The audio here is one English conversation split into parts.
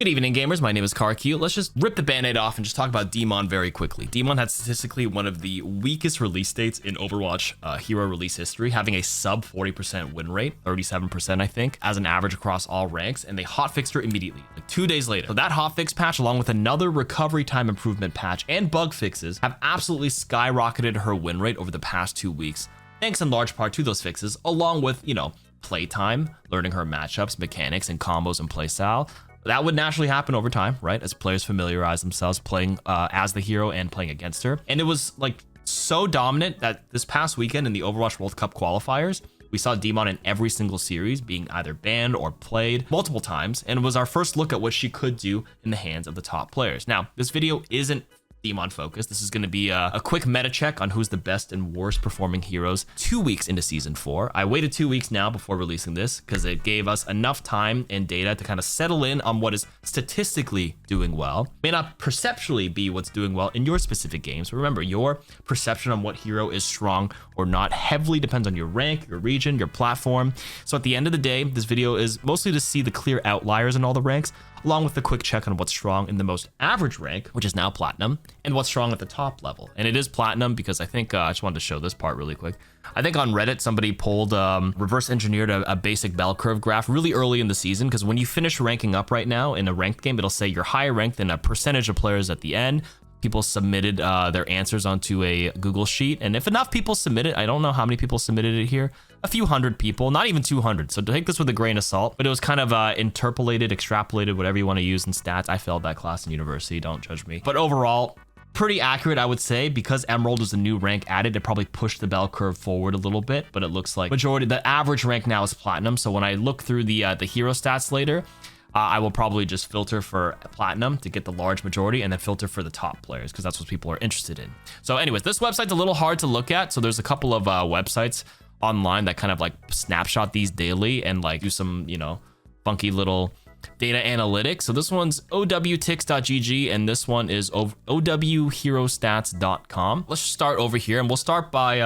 Good evening, gamers. My name is KarQ. Let's just rip the band-aid off and just talk about D.Mon very quickly. D.Mon had statistically one of the weakest release dates in Overwatch hero release history, having a sub 40% win rate, 37% I think, as an average across all ranks, and they hotfixed her immediately, like 2 days later. So that hotfix patch, along with another recovery time improvement patch and bug fixes, have absolutely skyrocketed her win rate over the past 2 weeks, thanks in large part to those fixes, along with, playtime, learning her matchups, mechanics, and combos and playstyle. That would naturally happen over time, right? As players familiarize themselves playing as the hero and playing against her. And it was like so dominant that this past weekend in the Overwatch World Cup qualifiers, we saw D.Mon in every single series being either banned or played multiple times. And it was our first look at what she could do in the hands of the top players. Now, this video isn't D.Mon focused. This is going to be a quick meta check on who's the best and worst performing heroes 2 weeks into season 4. I waited 2 weeks now before releasing this because it gave us enough time and data to kind of settle in on what is statistically doing well. May not perceptually be what's doing well in your specific games, but remember, your perception on what hero is strong or not heavily depends on your rank, your region, your platform. So at the end of the day, this video is mostly to see the clear outliers in all the ranks, along with a quick check on what's strong in the most average rank, which is now platinum, and what's strong at the top level. And it is platinum because I think, I just wanted to show this part really quick. I think on Reddit, somebody pulled, reverse engineered a basic bell curve graph really early in the season, because when you finish ranking up right now in a ranked game, it'll say you're higher ranked than a percentage of players at the end. People submitted their answers onto a Google sheet, and if enough people submit it, I don't know how many people submitted it here, a few hundred people, not even 200, so take this with a grain of salt, but it was kind of interpolated, extrapolated, whatever you want to use in stats. I failed that class in university, don't judge me. But overall, pretty accurate, I would say. Because Emerald is a new rank added, it probably pushed the bell curve forward a little bit, but it looks like the average rank now is platinum. So when I look through the hero stats later, I will probably just filter for platinum to get the large majority and then filter for the top players because that's what people are interested in. So anyways, this website's a little hard to look at. So there's a couple of websites online that kind of like snapshot these daily and like do some, funky little data analytics. So this one's owtix.gg and this one is owherostats.com. Let's start over here and we'll start by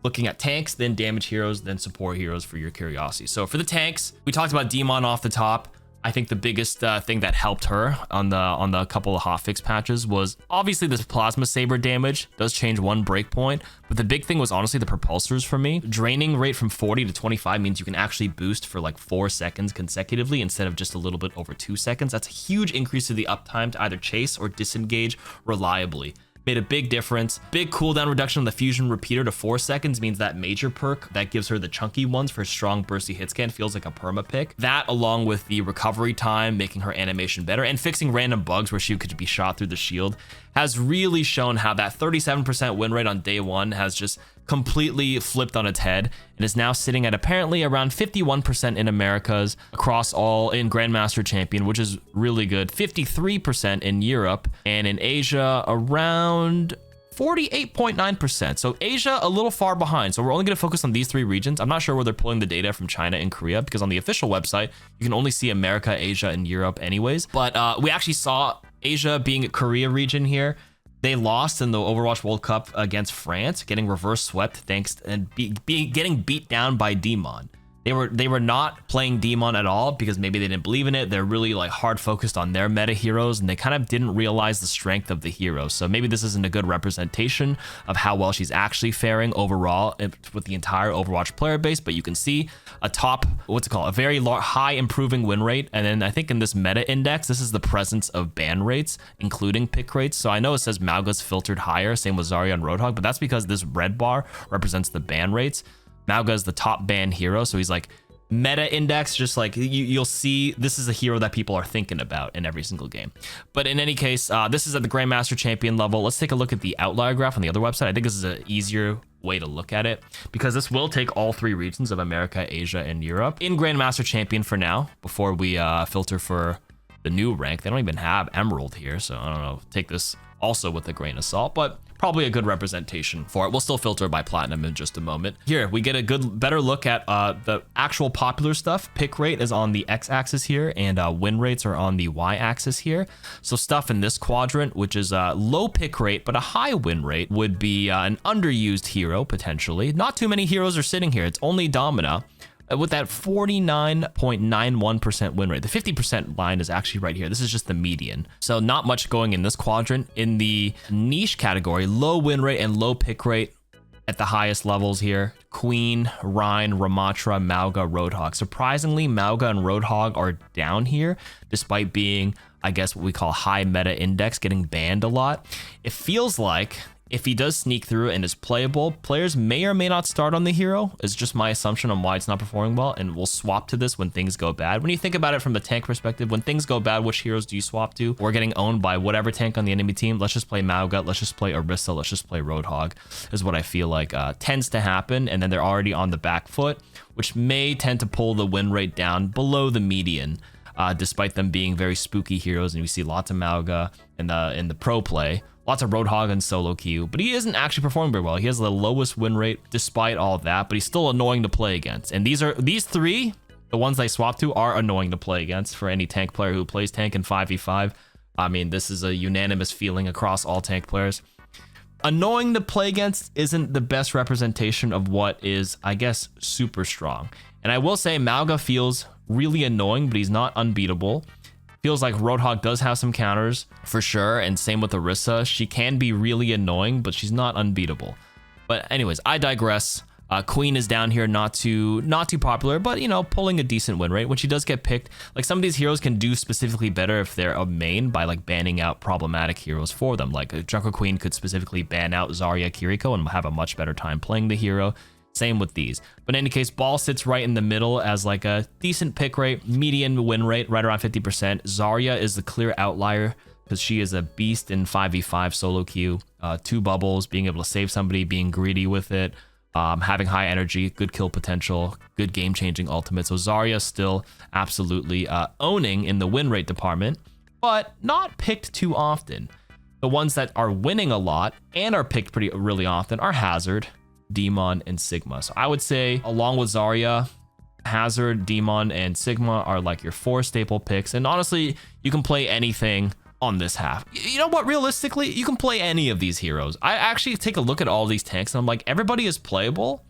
looking at tanks, then damage heroes, then support heroes for your curiosity. So for the tanks, we talked about D.Mon off the top. I think the biggest thing that helped her on the couple of hotfix patches was obviously this plasma saber damage does change one breakpoint, but the big thing was honestly the propulsors for me. Draining rate from 40 to 25 means you can actually boost for like 4 seconds consecutively instead of just a little bit over 2 seconds. That's a huge increase to the uptime to either chase or disengage reliably. Made a big difference. Big cooldown reduction on the fusion repeater to 4 seconds means that major perk that gives her the chunky ones for strong bursty hit scan feels like a perma pick. That, along with the recovery time, making her animation better and fixing random bugs where she could be shot through the shield, has really shown how that 37% win rate on day 1 has just completely flipped on its head and is now sitting at apparently around 51% in Americas across all in Grandmaster Champion, which is really good. 53% in Europe, and in Asia around 48.9%. So Asia a little far behind. So we're only going to focus on these 3 regions. I'm not sure where they're pulling the data from China and Korea, because on the official website you can only see America, Asia, and Europe anyways. But we actually saw Asia being a Korea region here. They lost in the Overwatch World Cup against France, getting reverse swept thanks and getting beat down by D.Mon. They were not playing D.Mon at all because maybe they didn't believe in it. They're really like hard focused on their meta heroes and they kind of didn't realize the strength of the hero. So maybe this isn't a good representation of how well she's actually faring overall with the entire Overwatch player base, but you can see a top, a very high improving win rate. And then I think in this meta index, this is the presence of ban rates, including pick rates. So I know it says Mauga's filtered higher, same with Zarya and Roadhog, but that's because this red bar represents the ban rates. Mauga is the top ban hero, so he's like meta index, just like you'll see this is a hero that people are thinking about in every single game. But in any case, this is at the Grandmaster Champion level. Let's take a look at the outlier graph on the other website. I think this is an easier way to look at it because this will take all 3 regions of America, Asia, and Europe in Grandmaster Champion for now before we filter for the new rank. They don't even have Emerald here, so I don't know, take this also with a grain of salt, but probably a good representation for it. We'll still filter by platinum in just a moment. Here, we get a better look at the actual popular stuff. Pick rate is on the x-axis here, and win rates are on the y-axis here. So stuff in this quadrant, which is a low pick rate, but a high win rate, would be an underused hero, potentially. Not too many heroes are sitting here. It's only Domina. with that 49.91% win rate. The 50% line is actually right here. This is just the median. So not much going in this quadrant. In the niche category, low win rate and low pick rate at the highest levels here. Queen, Rein, Ramatra, Mauga, Roadhog. Surprisingly, Mauga and Roadhog are down here, despite being, I guess, what we call high meta index, getting banned a lot. It feels like if he does sneak through and is playable, players may or may not start on the hero. It's just my assumption on why it's not performing well, and we'll swap to this when things go bad. When you think about it from the tank perspective, when things go bad, which heroes do you swap to? We're getting owned by whatever tank on the enemy team. Let's just play Mauga, let's just play Orisa, let's just play Roadhog, is what I feel like tends to happen, and then they're already on the back foot, which may tend to pull the win rate down below the median. Despite them being very spooky heroes, and we see lots of Mauga in the pro play, lots of Roadhog and solo queue, but he isn't actually performing very well. He has the lowest win rate despite all of that, but he's still annoying to play against. And these three, the ones they swap to, are annoying to play against for any tank player who plays tank in 5v5. I mean, this is a unanimous feeling across all tank players. Annoying to play against isn't the best representation of what is, I guess, super strong. And I will say Mauga feels really annoying, but he's not unbeatable. Feels like Roadhog does have some counters for sure, and same with Orisa. She can be really annoying, but she's not unbeatable. But anyways, I digress. Queen is down here, not too popular, but you know, pulling a decent win rate when she does get picked. Like some of these heroes can do specifically better if they're a main by like banning out problematic heroes for them. Like Jungle Queen could specifically ban out Zarya, Kiriko, and have a much better time playing the hero. Same with these. But in any case, Ball sits right in the middle as like a decent pick rate, median win rate, right around 50%. Zarya is the clear outlier because she is a beast in 5v5 solo queue. 2 bubbles, being able to save somebody, being greedy with it, having high energy, good kill potential, good game-changing ultimate. So Zarya still absolutely owning in the win rate department, but not picked too often. The ones that are winning a lot and are picked really often are Hazard, D.Mon, and Sigma. So I would say, along with Zarya, Hazard, D.Mon, and Sigma are like your 4 staple picks. And honestly, you can play anything on this half. You know what? Realistically, you can play any of these heroes. I actually take a look at all these tanks, and I'm like, everybody is playable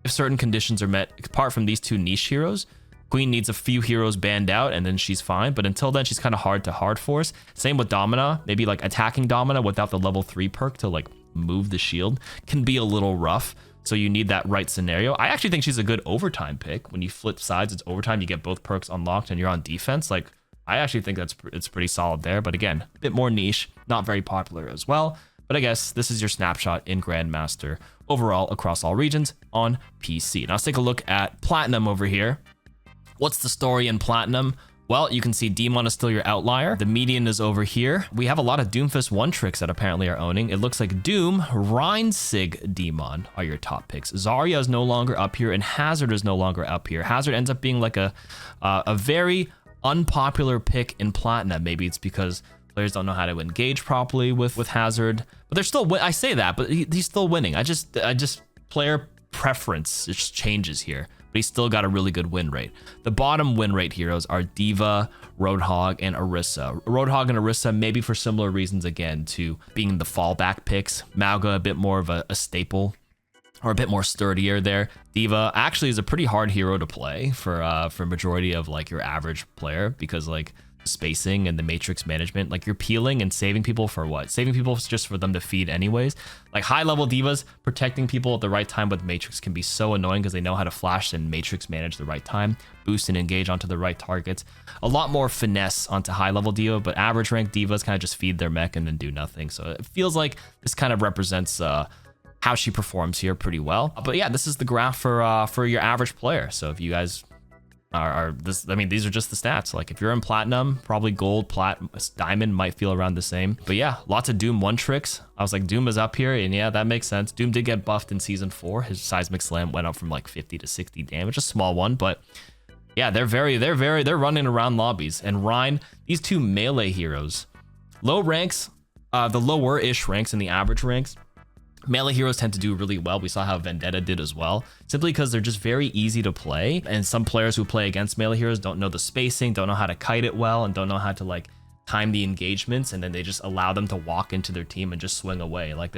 if certain conditions are met, apart from these 2 niche heroes. Queen needs a few heroes banned out, and then she's fine. But until then, she's kind of hard to hard force. Same with Domina. Maybe like attacking Domina without the level 3 perk to like move the shield can be a little rough, so you need that right scenario. I actually think she's a good overtime pick. When you flip sides, it's overtime, you get both perks unlocked and you're on defense. Like, I actually think it's pretty solid there, but again, a bit more niche, not very popular as well. But I guess this is your snapshot in Grandmaster overall across all regions on PC. Now let's take a look at Platinum over here. What's the story in Platinum? Well, you can see D.Mon is still your outlier. The median is over here. We have a lot of Doomfist 1 tricks that apparently are owning. It looks like Doom, Rein, Sig, D.Mon are your top picks. Zarya is no longer up here, and Hazard is no longer up here. Hazard ends up being like a very unpopular pick in Platinum. Maybe it's because players don't know how to engage properly with Hazard, but they're still, I say that, but he's still winning. I just player preference just changes here. But he's still got a really good win rate. The bottom win rate heroes are D.Va, Roadhog, and Orisa. Roadhog and Orisa, maybe for similar reasons again to being the fallback picks. Mauga, a bit more of a staple, or a bit more sturdier there. D.Va actually is a pretty hard hero to play for majority of like your average player, because like spacing and the matrix management, like you're peeling and saving people for what? Saving people just for them to feed anyways. Like high level divas, protecting people at the right time with matrix can be so annoying because they know how to flash and matrix manage the right time, boost and engage onto the right targets. A lot more finesse onto high level diva, but average rank divas kind of just feed their mech and then do nothing. So it feels like this kind of represents how she performs here pretty well. But yeah, this is the graph for your average player. So if you guys these are just the stats. Like if you're in Platinum, probably Gold, Plat, Diamond might feel around the same. But yeah, lots of Doom 1 tricks. I was like, Doom is up here, and yeah, that makes sense. Doom did get buffed in season 4. His seismic slam went up from like 50 to 60 damage, a small one, but yeah, they're running around lobbies. And Rein, these 2 melee heroes, low ranks, the lower-ish ranks and the average ranks, melee heroes tend to do really well. We saw how Vendetta did as well, simply because they're just very easy to play. And some players who play against melee heroes don't know the spacing, don't know how to kite it well, and don't know how to like time the engagements, and then they just allow them to walk into their team and just swing away. Like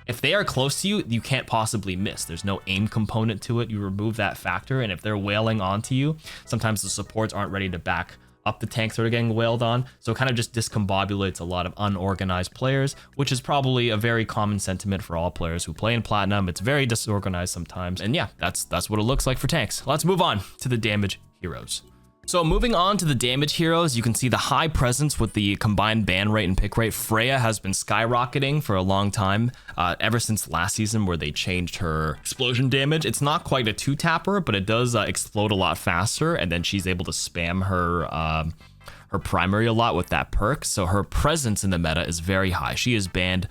If they are close to you, you can't possibly miss. There's no aim component to it. You remove that factor, and if they're wailing onto you, sometimes the supports aren't ready to back up the tanks that are getting wailed on. So it kind of just discombobulates a lot of unorganized players, which is probably a very common sentiment for all players who play in Platinum. It's very disorganized sometimes. And yeah, that's what it looks like for tanks. Let's move on to the damage heroes. So moving on to the damage heroes, you can see the high presence with the combined ban rate and pick rate. Freya has been skyrocketing for a long time, ever since last season where they changed her explosion damage. It's not quite a 2-tapper, but it does explode a lot faster, and then she's able to spam her primary a lot with that perk. So her presence in the meta is very high. She is banned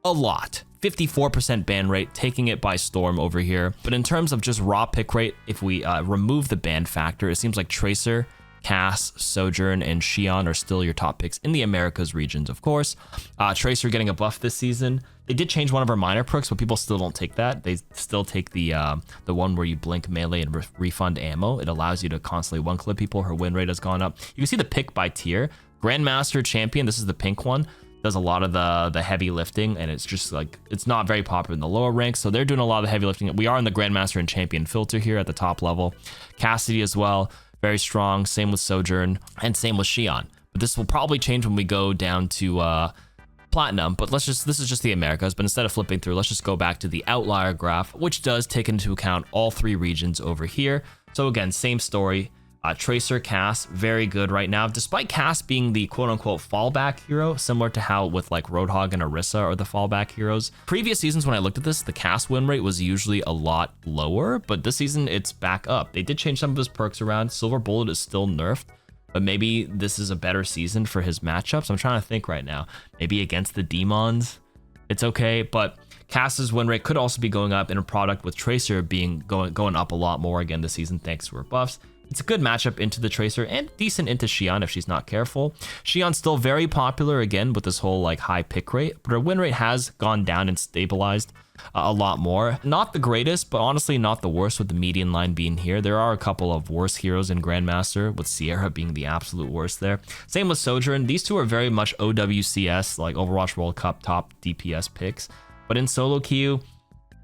a lot. 54% ban rate, taking it by storm over here. But in terms of just raw pick rate, if we remove the ban factor, it seems like Tracer, Cass, Sojourn, and Xion are still your top picks in the Americas regions, of course. Tracer getting a buff this season. They did change one of her minor perks, but people still don't take that. They still take the one where you blink melee and refund ammo. It allows you to constantly one-clip people. Her win rate has gone up. You can see the pick by tier. Grandmaster Champion, this is the pink one, does a lot of the heavy lifting, and it's just like, it's not very popular in the lower ranks, so they're doing a lot of the heavy lifting. We are in the Grandmaster and Champion filter here at the top level. Cassidy as well, very strong, same with Sojourn, and same with Xion. But this will probably change when we go down to Platinum, but this is just the Americas. But instead of flipping through, let's just go back to the outlier graph, which does take into account all 3 regions over here. So again, same story. Tracer, Cass, very good right now, despite Cass being the quote-unquote fallback hero, similar to how with like Roadhog and Orisa are the fallback heroes. Previous seasons when I looked at this, the Cass win rate was usually a lot lower, but this season it's back up. They did change some of his perks around. Silver Bullet is still nerfed, but maybe this is a better season for his matchups. I'm trying to think right now. Maybe against the D.Mons, it's okay, but Cass's win rate could also be going up in a product with Tracer being going up a lot more again this season thanks to her buffs. It's a good matchup into the Tracer and decent into Xion if she's not careful. Xion's still very popular again with this whole like high pick rate, but her win rate has gone down and stabilized a lot more. Not the greatest, but honestly not the worst with the median line being here. There are a couple of worse heroes in Grandmaster, with Sierra being the absolute worst there. Same with Sojourn. These two are very much OWCS, like Overwatch World Cup top DPS picks. But in solo queue,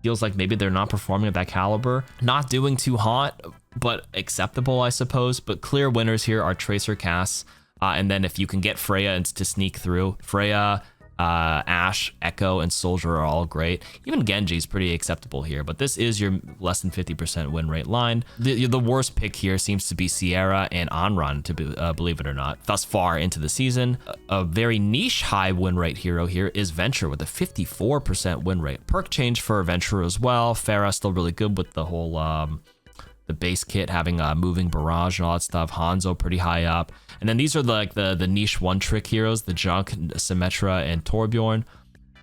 feels like maybe they're not performing at that caliber. Not doing too hot, but acceptable, I suppose. But clear winners here are Tracer, Cass, and then if you can get Freya to sneak through, Freya, Ashe, Echo, and Soldier are all great. Even Genji's pretty acceptable here, but this is your less than 50% win rate line. The worst pick here seems to be Sierra and Anran, to believe it or not, thus far into the season. A very niche high win rate hero here is Venture with a 54% win rate. Perk change for Venture as well. Pharah still really good with the whole the base kit having a moving barrage and all that stuff. Hanzo pretty high up. And then these are like the niche one-trick heroes, the Junk, Symmetra, and Torbjorn.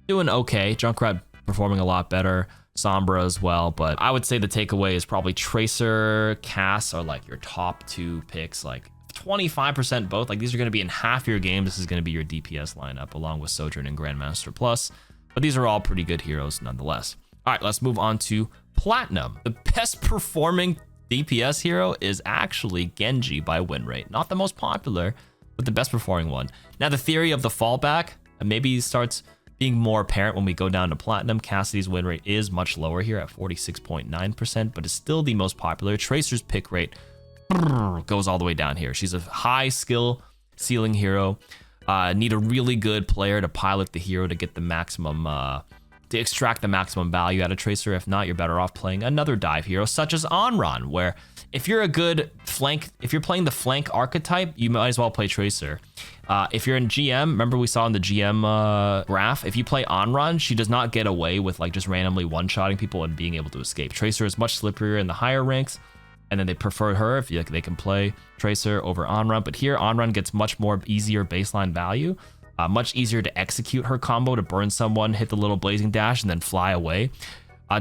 Doing okay. Junkrat performing a lot better. Sombra as well. But I would say the takeaway is probably Tracer, Cass are like your top 2 picks. Like 25% both. Like these are going to be in half your game. This is going to be your DPS lineup along with Sojourn and Grandmaster Plus. But these are all pretty good heroes nonetheless. All right, let's move on to Platinum. The best performing DPS hero is actually Genji by win rate. Not the most popular, but the best performing one. Now, the theory of the fallback maybe starts being more apparent when we go down to Platinum. Cassidy's win rate is much lower here at 46.9%, but is still the most popular. Tracer's pick rate goes all the way down here. She's a high skill ceiling hero. Need a really good player to pilot the hero to get the maximum to extract the maximum value out of Tracer. If not, you're better off playing another dive hero such as Anran, where if you're a good flank, if you're playing the flank archetype, you might as well play Tracer. If you're in GM, remember we saw in the GM graph, if you play Anran, she does not get away with like just randomly one-shotting people and being able to escape. Tracer is much slipperier in the higher ranks, and then they prefer her if they can play Tracer over Anran. But here, Anran gets much more easier baseline value. Much easier to execute her combo to burn someone, hit the little blazing dash, and then fly away.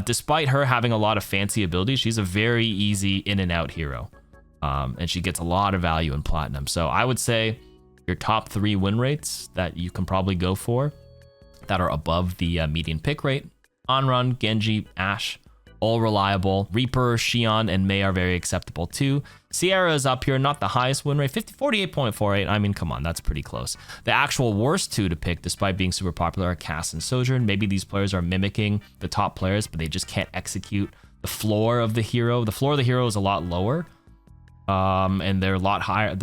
Despite her having a lot of fancy abilities, she's a very easy in and out hero. And she gets a lot of value in Platinum. So I would say your top 3 win rates that you can probably go for that are above the median pick rate: Anran, Genji, Ashe, all reliable. Reaper, Xion, and Mei are very acceptable too. Sierra is up here, not the highest win rate, 48.48. I mean, come on, that's pretty close. The actual worst two to pick, despite being super popular, are Cass and Sojourn. Maybe these players are mimicking the top players, but they just can't execute the floor of the hero. The floor of the hero is a lot lower, and they're a lot higher.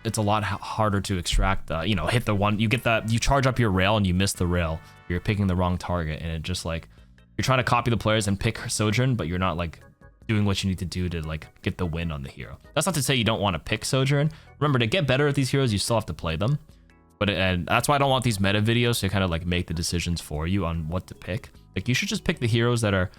It's a lot harder to extract. Hit the one. You charge up your rail and you miss the rail. You're picking the wrong target, and it just like you're trying to copy the players and pick Sojourn, but you're not like doing what you need to do to like get the win on the hero. That's not to say you don't want to pick Sojourn. Remember, to get better at these heroes, you still have to play them. And that's why I don't want these meta videos to kind of like make the decisions for you on what to pick. Like, you should just pick the heroes that are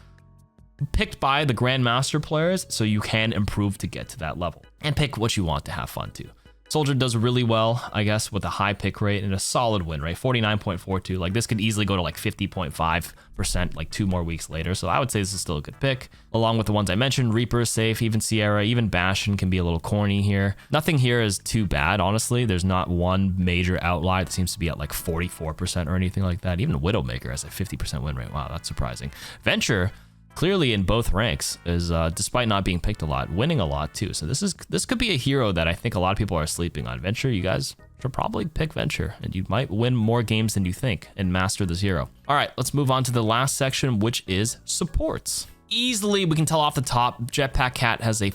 picked by the Grandmaster players so you can improve to get to that level. And pick what you want to have fun too. Soldier does really well, I guess, with a high pick rate and a solid win rate, 49.42. Like, this could easily go to like 50.5% like 2 more weeks later. So I would say this is still a good pick. Along with the ones I mentioned, Reaper is safe, even Sierra, even Bastion can be a little corny here. Nothing here is too bad, honestly. There's not one major outlier that seems to be at like 44% or anything like that. Even Widowmaker has a 50% win rate. Wow, that's surprising. Venture, clearly in both ranks, is despite not being picked a lot, winning a lot too. So this could be a hero that I think a lot of people are sleeping on. Venture, you guys should probably pick Venture, and you might win more games than you think and master this hero. All right, let's move on to the last section, which is supports. Easily, we can tell off the top, Jetpack Cat has a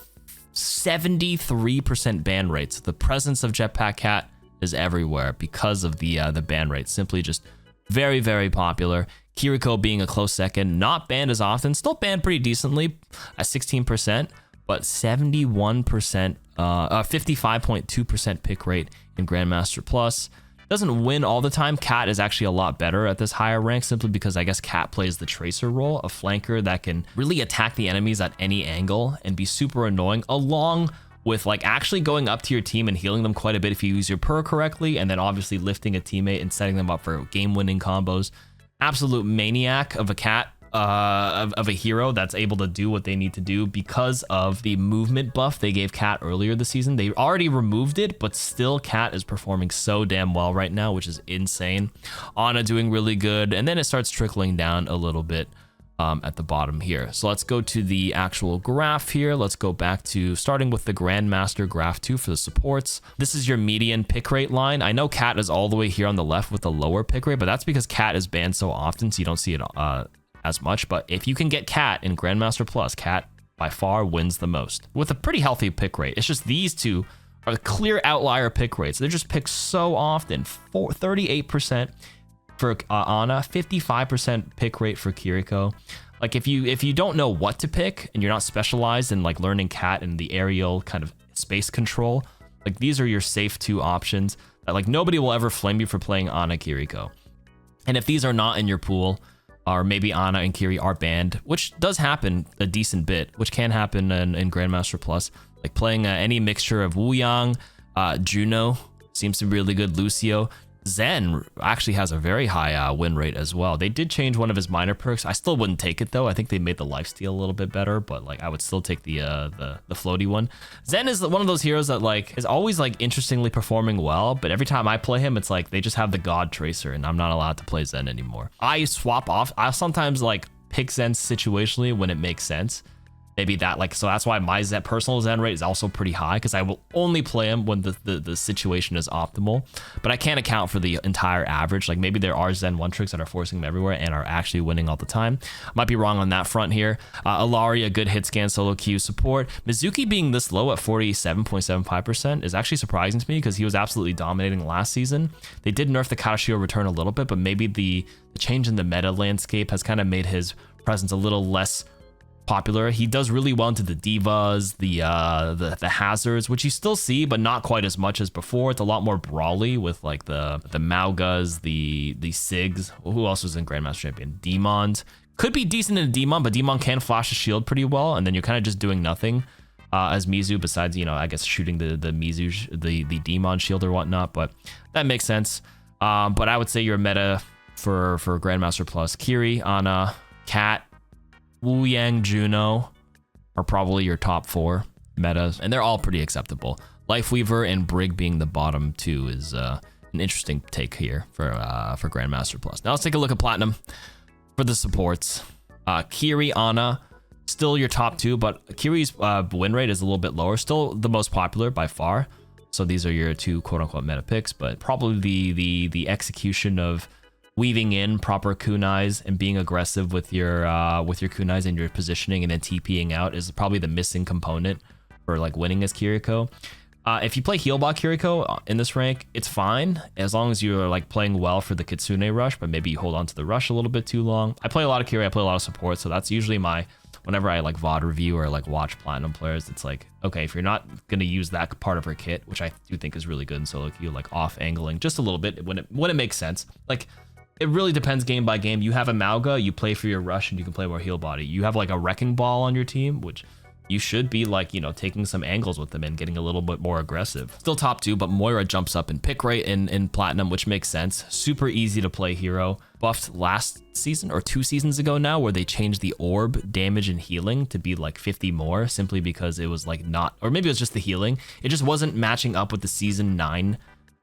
73% ban rate. So the presence of Jetpack Cat is everywhere because of the ban rate. Simply just very, very popular. Kiriko being a close second, not banned as often, still banned pretty decently at 16%, but 55.2% pick rate in Grandmaster Plus. Doesn't win all the time. Cat is actually a lot better at this higher rank, simply because I guess Cat plays the tracer role, a flanker that can really attack the enemies at any angle and be super annoying, along with like actually going up to your team and healing them quite a bit if you use your per correctly, and then obviously lifting a teammate and setting them up for game-winning combos. Absolute maniac of a cat, of a hero that's able to do what they need to do because of the movement buff they gave Cat earlier this season. They already removed it, but still Cat is performing so damn well right now, which is insane. Ana doing really good, and then it starts trickling down a little bit at the bottom here. So let's go to the actual graph here. Let's go back to starting with the Grandmaster graph 2 for the supports. This is your median pick rate line. I know Cat is all the way here on the left with the lower pick rate, but that's because Cat is banned so often, so you don't see it as much. But if you can get Cat in Grandmaster Plus, Cat by far wins the most with a pretty healthy pick rate. It's just these two are the clear outlier pick rates. They're just picked so often. 38% for Ana, 55% pick rate for Kiriko. Like, if you don't know what to pick and you're not specialized in like learning Cat and the aerial kind of space control, like these are your safe 2 options that like nobody will ever flame you for playing Ana Kiriko. And if these are not in your pool, or maybe Ana and Kiri are banned, which does happen a decent bit, which can happen in Grandmaster Plus, like playing any mixture of Wu Yang, Juno seems to be really good, Lucio. Zen actually has a very high win rate as well. They did change one of his minor perks. I still wouldn't take it though. I think they made the lifesteal a little bit better, but like I would still take the floaty one. Zen is one of those heroes that like is always like interestingly performing well, but every time I play him, it's like they just have the God Tracer and I'm not allowed to play Zen anymore. I swap off. I sometimes like pick Zen situationally when it makes sense. Maybe that, like, so that's why my personal Zen rate is also pretty high, because I will only play him when the situation is optimal. But I can't account for the entire average. Like, maybe there are Zen 1-tricks that are forcing him everywhere and are actually winning all the time. Might be wrong on that front here. Ilaria, good hit scan, solo Q support. Mizuki being this low at 47.75% is actually surprising to me, because he was absolutely dominating last season. They did nerf the Karashio return a little bit, but maybe the change in the meta landscape has kind of made his presence a little less popular. He does really well into the divas, the hazards, which you still see, but not quite as much as before. It's a lot more brawly with like the Maugas, the Sigs. Who else was in Grandmaster Champion? D.Mon. Could be decent in D.Mon, but D.Mon can flash a shield pretty well, and then you're kind of just doing nothing as Mizu, besides, you know, I guess shooting the Mizu, the D.Mon shield or whatnot, but that makes sense. But I would say your meta for Grandmaster Plus, Kiri, Ana, Cat, Wu Yang, Juno are probably your top 4 metas, and they're all pretty acceptable. Lifeweaver and Brig being the bottom 2 is an interesting take here for Grandmaster Plus. Now let's take a look at Platinum for the supports. Kiri, Ana, Still your top 2, but Kiri's win rate is a little bit lower. Still the most popular by far. So these are your 2 quote-unquote meta picks, but probably the execution of weaving in proper kunais and being aggressive with your kunais and your positioning and then TPing out is probably the missing component for like winning as Kiriko. If you play Healbot Kiriko in this rank, it's fine as long as you're like playing well for the Kitsune rush, but maybe you hold on to the rush a little bit too long. I play a lot of Kiri, I play a lot of support, so that's usually whenever I like VOD review or like watch Platinum players, it's like, okay, if you're not going to use that part of her kit, which I do think is really good in solo queue, like off angling just a little bit when it makes sense. Like, it really depends game by game. You have a Mauga, you play for your rush and you can play more heal body. You have like a Wrecking Ball on your team, which you should be like, you know, taking some angles with them and getting a little bit more aggressive. Still top 2, but Moira jumps up in pick rate in Platinum, which makes sense. Super easy to play hero. Buffed last season or 2 seasons ago now, where they changed the orb damage and healing to be like 50 more simply because it was like not, or maybe it was just the healing. It just wasn't matching up with the season 9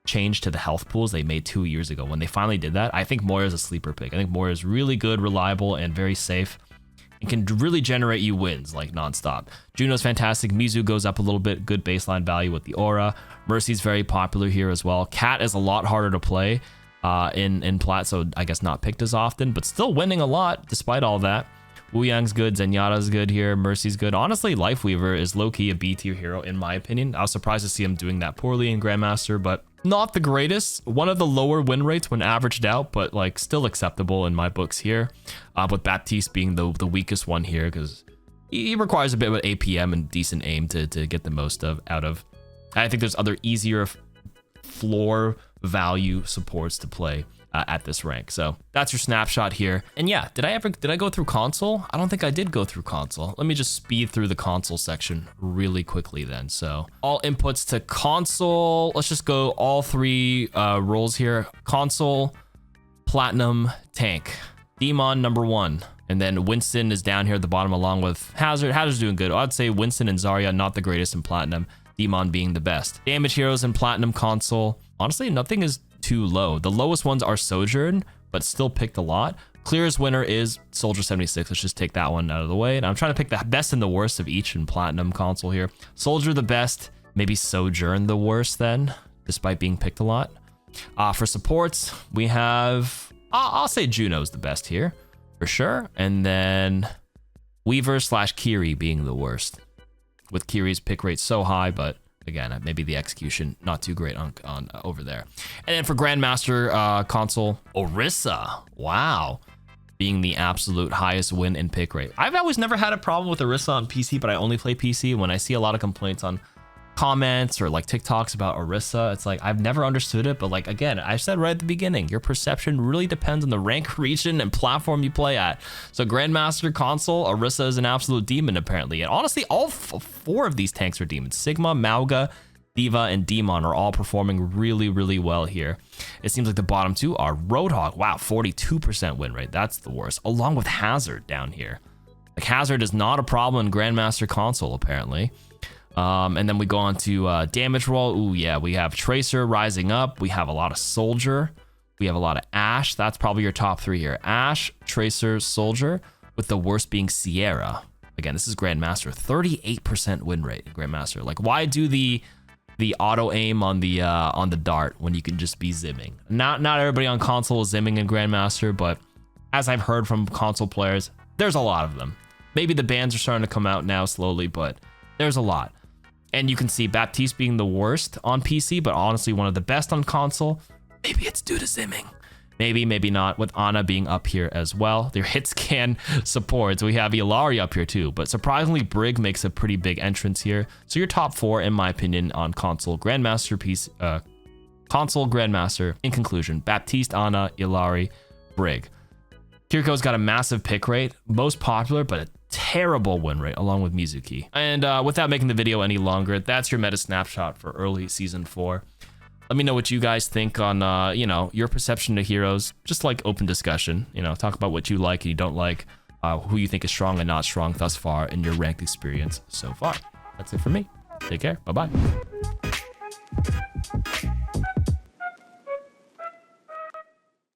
change to the health pools they made 2 years ago. When they finally did that, I think Moira is a sleeper pick. I think Moira is really good, reliable, and very safe, and can really generate you wins like nonstop. Juno's fantastic. Mizu goes up a little bit, good baseline value with the aura. Mercy's very popular here as well. Cat is a lot harder to play in Plat, so I guess not picked as often, but still winning a lot despite all that. Wuyang's good, Zenyatta's good here, Mercy's good. Honestly, Lifeweaver is low-key a B-tier hero in my opinion. I was surprised to see him doing that poorly in Grandmaster, but not the greatest. One of the lower win rates when averaged out, but like still acceptable in my books here. With Baptiste being the weakest one here because he requires a bit of APM and decent aim to get the most out of. I think there's other easier floor value supports to play at this rank. So that's your snapshot here. And yeah, did I go through console? I don't think I did go through console. Let me just speed through the console section really quickly then. So all inputs to console, let's just go all 3 roles here. Console, Platinum, Tank. D.Mon number 1. And then Winston is down here at the bottom along with Hazard. Hazard's doing good. I'd say Winston and Zarya not the greatest in Platinum. D.Mon being the best. Damage heroes in Platinum console. Honestly, nothing is too low. The lowest ones are Sojourn, but still picked a lot. Clearest winner is Soldier 76. Let's just take that one out of the way. And I'm trying to pick the best and the worst of each in Platinum console here. Soldier the best, maybe Sojourn the worst then, despite being picked a lot. For supports, we have, I'll say Juno's the best here for sure. And then Weaver / Kiri being the worst, with Kiri's pick rate so high, but again, maybe the execution not too great on over there. And then for Grandmaster console, Orisa, wow, being the absolute highest win and pick rate. I've always never had a problem with Orisa on PC, but I only play PC. When I see a lot of complaints on comments or like TikToks about Orisa, it's like I've never understood it. But like again, I said right at the beginning, your perception really depends on the rank, region, and platform you play at. So Grandmaster console, Orisa is an absolute demon apparently, and honestly, all 4 of these tanks are demons. Sigma, Mauga, D.Va, and D.Mon are all performing really, really well here. It seems like the bottom 2 are Roadhog. Wow, 42% win rate. That's the worst. Along with Hazard down here. Like Hazard is not a problem in Grandmaster console apparently. And then we go on to damage roll. Ooh, yeah, we have Tracer rising up. We have a lot of Soldier. We have a lot of Ashe. That's probably your top 3 here. Ashe, Tracer, Soldier, with the worst being Sierra. Again, this is Grandmaster. 38% win rate in Grandmaster. Like, why do the auto aim on the dart when you can just be zimming? Not everybody on console is zimming in Grandmaster, but as I've heard from console players, there's a lot of them. Maybe the bans are starting to come out now slowly, but there's a lot. And you can see Baptiste being the worst on PC, but honestly one of the best on console. Maybe it's due to zimming. Maybe, maybe not, with Ana being up here as well. Their hit scan supports. We have Illari up here too, but surprisingly Brig makes a pretty big entrance here. So your top 4, in my opinion, on console, Grandmaster piece, console, Grandmaster. In conclusion, Baptiste, Ana, Illari, Brig. Kiriko's got a massive pick rate, most popular, but a terrible win rate along with Mizuki. And without making the video any longer, that's your meta snapshot for early season 4. Let me know what you guys think on, you know, your perception of heroes. Just like open discussion, you know, talk about what you like and you don't like, who you think is strong and not strong thus far in your ranked experience so far. That's it for me. Take care. Bye-bye.